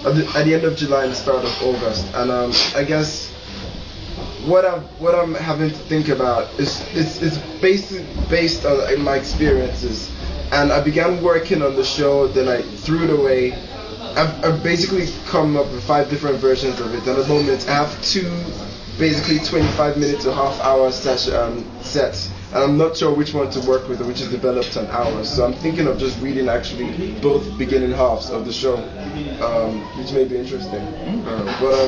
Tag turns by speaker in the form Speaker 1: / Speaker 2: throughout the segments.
Speaker 1: at the end of July and the start of August. And I guess what I'm having to think about is it's based on my experiences. And I began working on the show, then I threw it away. I've basically come up with 5 different versions of it. At the moment, I have 2 basically 25 minutes to half hour sets, and I'm not sure which one to work with, which is developed on hours. So I'm thinking of just reading actually both beginning halves of the show, which may be interesting.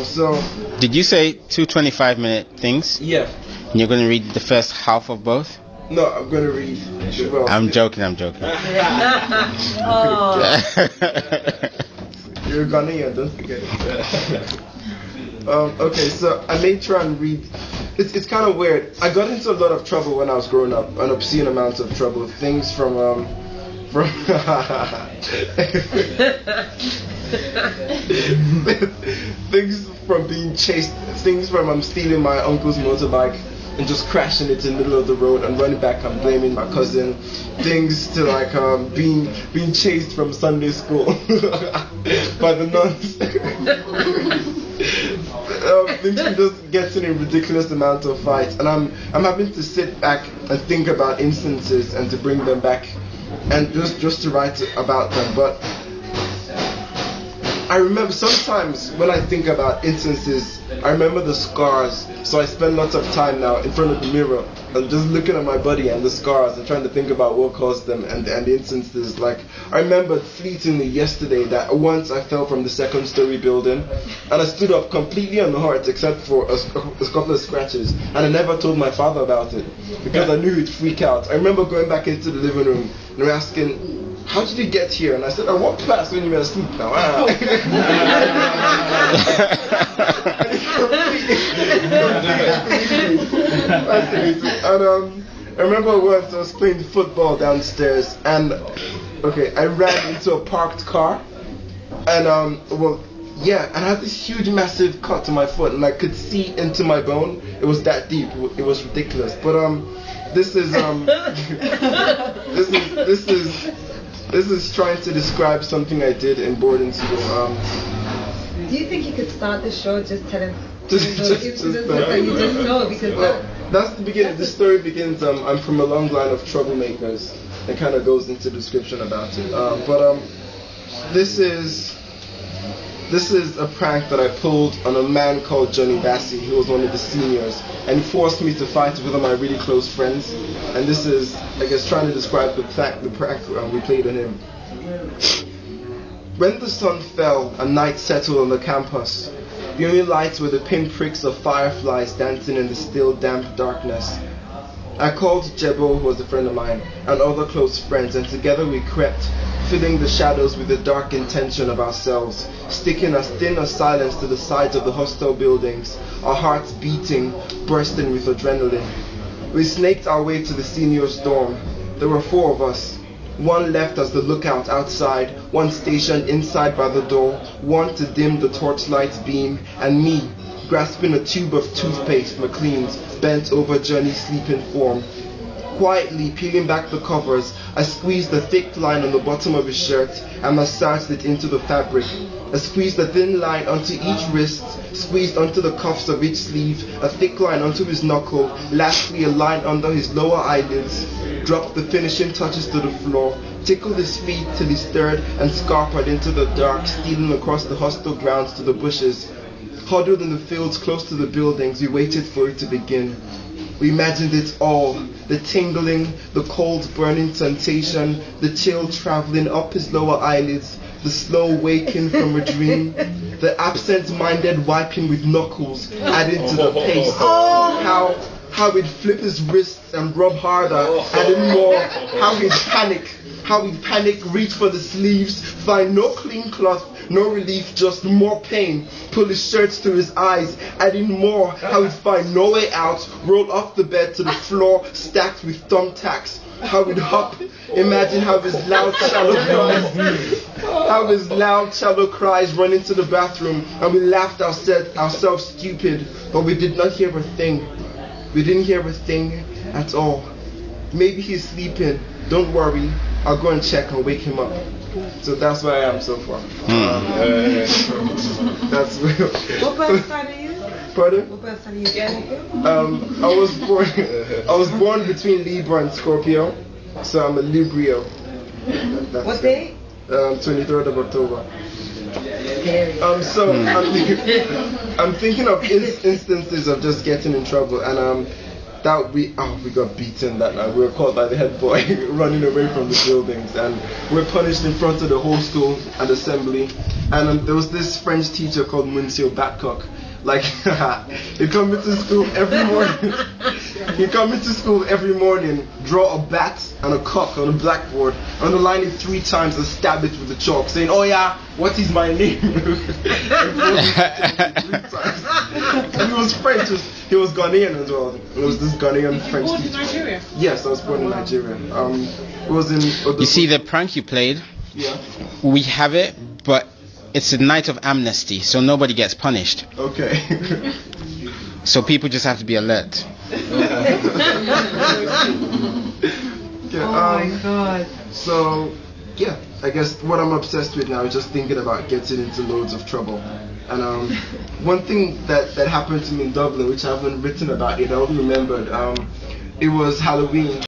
Speaker 1: So
Speaker 2: did you say 2 25-minute things?
Speaker 1: Yeah.
Speaker 2: And you're going to read the first half of both?
Speaker 1: No, I'm going to read. Well,
Speaker 2: I'm joking.
Speaker 1: You're Ghanaian, don't forget. Okay, so I may try and read. It's kind of weird. I got into a lot of trouble when I was growing up, an obscene amount of trouble. Things from things from being chased, things from stealing my uncle's motorbike and just crashing it in the middle of the road and running back and blaming my cousin. Things to like being chased from Sunday school by the nuns. Things from just getting in ridiculous amount of fights, and I'm having to sit back and think about instances and to bring them back and just to write about them. But I remember sometimes when I think about instances, I remember the scars. So I spend lots of time now in front of the mirror and just looking at my body and the scars and trying to think about what caused them and the instances. Like, I remember fleetingly yesterday that once I fell from the 2nd-story building and I stood up completely unhurt except for a couple of scratches, and I never told my father about it because I knew he'd freak out. I remember going back into the living room and they were asking, "How did you get here?" And I said, "I walked past when you were asleep now." And I remember once I was playing football downstairs, and I ran into a parked car, and and I had this huge massive cut to my foot, and I could see into my bone. It was that deep. It was ridiculous. But this is this is trying to describe something I did in boarding school.
Speaker 3: Do you think you could start the show just telling
Speaker 1: just
Speaker 3: you just know? Because
Speaker 1: that's the beginning. The story begins. I'm from a long line of troublemakers. It kind of goes into description about it. This is a prank that I pulled on a man called Johnny Bassi, who was one of the seniors, and he forced me to fight with one of my really close friends. And this is, I guess, trying to describe the prank we played on him. When the sun fell and night settled on the campus, the only lights were the pinpricks of fireflies dancing in the still, damp darkness. I called Jebo, who was a friend of mine, and other close friends, and together we crept, filling the shadows with the dark intention of ourselves, sticking as thin as silence to the sides of the hostel buildings, our hearts beating, bursting with adrenaline. We snaked our way to the senior's dorm. There were 4 of us. 1 left as the lookout outside, 1 stationed inside by the door, 1 to dim the torchlight's beam, and me, grasping a tube of toothpaste, McLean's, bent over Johnny's sleeping form. Quietly peeling back the covers, I squeezed the thick line on the bottom of his shirt and massaged it into the fabric. I squeezed a thin line onto each wrist, squeezed onto the cuffs of each sleeve, a thick line onto his knuckle, lastly a line under his lower eyelids, dropped the finishing touches to the floor, tickled his feet till he stirred and scarpered into the dark, stealing across the hostel grounds to the bushes. Huddled in the fields close to the buildings, we waited for it to begin. We imagined it all, the tingling, the cold burning sensation, the chill traveling up his lower eyelids, the slow waking from a dream, the absent-minded wiping with knuckles adding to the pace. How he'd flip his wrists and rub harder, adding more. How he'd panic, reach for the sleeves, find no clean cloth, no relief, just more pain. Pull his shirts to his eyes, adding more. How he'd find no way out, roll off the bed to the floor, stacked with thumbtacks. How we'd hop, imagine how his loud, shallow cries run into the bathroom, and we laughed ourselves stupid, but we did not hear a thing. We didn't hear a thing at all. Maybe he's sleeping. Don't worry, I'll go and check and wake him up. So that's where I am so far. That's
Speaker 3: What birth sign are you?
Speaker 1: Pardon?
Speaker 3: What birth sign are you? Scorpio?
Speaker 1: I was born between Libra and Scorpio, so I'm a Librio. That's
Speaker 3: What day?
Speaker 1: 23rd of October.
Speaker 3: Scary.
Speaker 1: So I'm thinking of instances of just getting in trouble, and that we got beaten that night. We were caught by the head boy running away from the buildings, and we were punished in front of the whole school and assembly. And there was this French teacher called Monsieur Batcock. Like, he'd come into school every morning. He'd come into school every morning, draw a bat and a cock on a blackboard, underline it 3 times and stab it with the chalk, saying, "Oh yeah, what is my name?" And 3 times. And he was French. He was Ghanaian as well. It was this Ghanaian French teacher.
Speaker 3: Born in Nigeria?
Speaker 1: Yes, I was born in Nigeria. It was in.
Speaker 2: You see the prank you played?
Speaker 1: Yeah.
Speaker 2: We have it, but it's a night of amnesty, so nobody gets punished.
Speaker 1: Okay.
Speaker 2: So people just have to be alert.
Speaker 1: Yeah,
Speaker 3: Oh my god.
Speaker 1: So, yeah, I guess what I'm obsessed with now is just thinking about getting into loads of trouble. And one thing that happened to me in Dublin, which I haven't written about it, I only remembered, it was Halloween.